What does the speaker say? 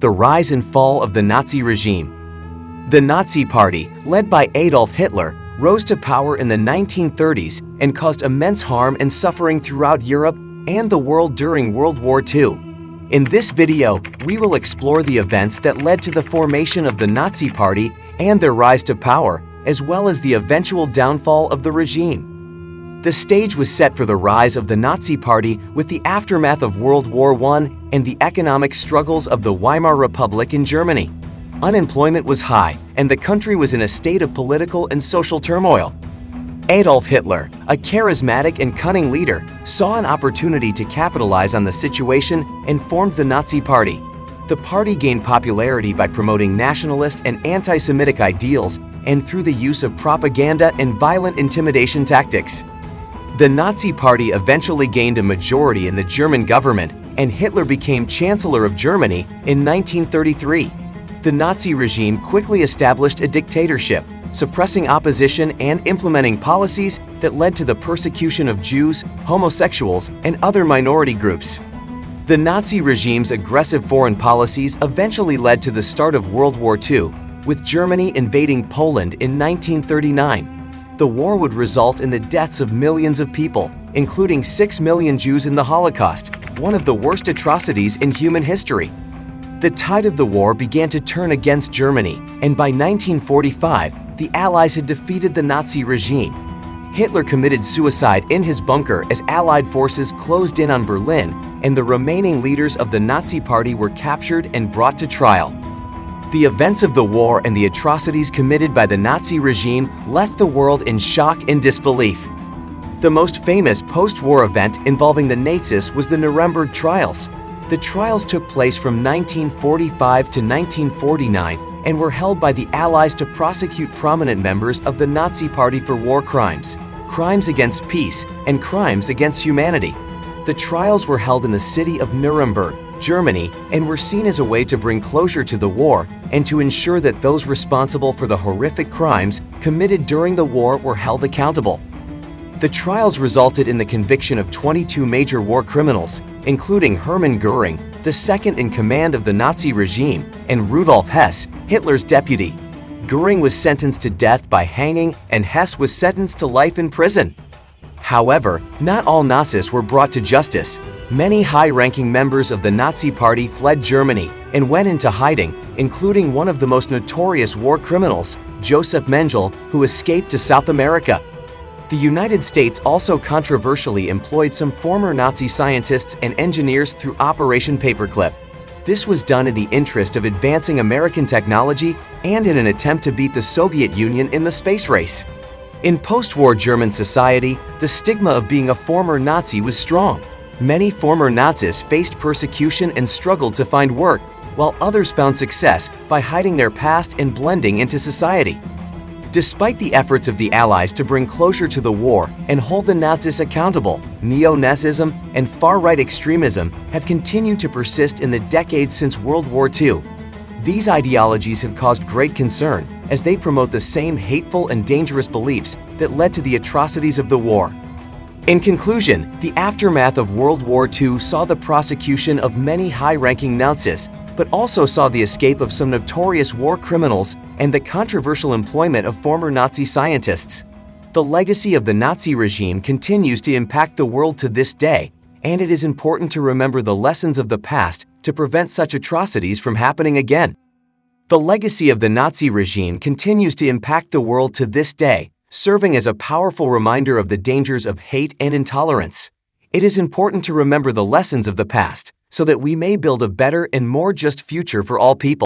The rise and fall of the Nazi regime. The Nazi Party, led by Adolf Hitler, rose to power in the 1930s and caused immense harm and suffering throughout Europe and the world during World War II. In this video, we will explore the events that led to the formation of the Nazi Party and their rise to power, as well as the eventual downfall of the regime. The stage was set for the rise of the Nazi Party with the aftermath of World War I and the economic struggles of the Weimar Republic in Germany. Unemployment was high, and the country was in a state of political and social turmoil. Adolf Hitler, a charismatic and cunning leader, saw an opportunity to capitalize on the situation and formed the Nazi Party. The party gained popularity by promoting nationalist and anti-Semitic ideals and through the use of propaganda and violent intimidation tactics. The Nazi Party eventually gained a majority in the German government, and Hitler became Chancellor of Germany in 1933. The Nazi regime quickly established a dictatorship, suppressing opposition and implementing policies that led to the persecution of Jews, homosexuals, and other minority groups. The Nazi regime's aggressive foreign policies eventually led to the start of World War II, with Germany invading Poland in 1939. The war would result in the deaths of millions of people, including 6 million Jews in the Holocaust, one of the worst atrocities in human history. The tide of the war began to turn against Germany, and by 1945, the Allies had defeated the Nazi regime. Hitler committed suicide in his bunker as Allied forces closed in on Berlin, and the remaining leaders of the Nazi Party were captured and brought to trial. The events of the war and the atrocities committed by the Nazi regime left the world in shock and disbelief. The most famous post-war event involving the Nazis was the Nuremberg trials. The trials took place from 1945 to 1949 and were held by the Allies to prosecute prominent members of the Nazi Party for war crimes, crimes against peace, and crimes against humanity. The trials were held in the city of Nuremberg, Germany, and were seen as a way to bring closure to the war and to ensure that those responsible for the horrific crimes committed during the war were held accountable. The trials resulted in the conviction of 22 major war criminals, including Hermann Göring, the second in command of the Nazi regime, and Rudolf Hess, Hitler's deputy. Göring was sentenced to death by hanging, and Hess was sentenced to life in prison. However, not all Nazis were brought to justice. Many high-ranking members of the Nazi Party fled Germany and went into hiding, including one of the most notorious war criminals, Joseph Mengele, who escaped to South America. The United States also controversially employed some former Nazi scientists and engineers through Operation Paperclip. This was done in the interest of advancing American technology and in an attempt to beat the Soviet Union in the space race. In post-war German society, the stigma of being a former Nazi was strong. Many former Nazis faced persecution and struggled to find work, while others found success by hiding their past and blending into society. Despite the efforts of the Allies to bring closure to the war and hold the Nazis accountable, neo-Nazism and far-right extremism have continued to persist in the decades since World War II. These ideologies have caused great concern as they promote the same hateful and dangerous beliefs that led to the atrocities of the war. In conclusion, the aftermath of World War II saw the prosecution of many high-ranking Nazis, but also saw the escape of some notorious war criminals and the controversial employment of former Nazi scientists. The legacy of the Nazi regime continues to impact the world to this day, and it is important to remember the lessons of the past to prevent such atrocities from happening again. The legacy of the Nazi regime continues to impact the world to this day, serving as a powerful reminder of the dangers of hate and intolerance. It is important to remember the lessons of the past so that we may build a better and more just future for all people.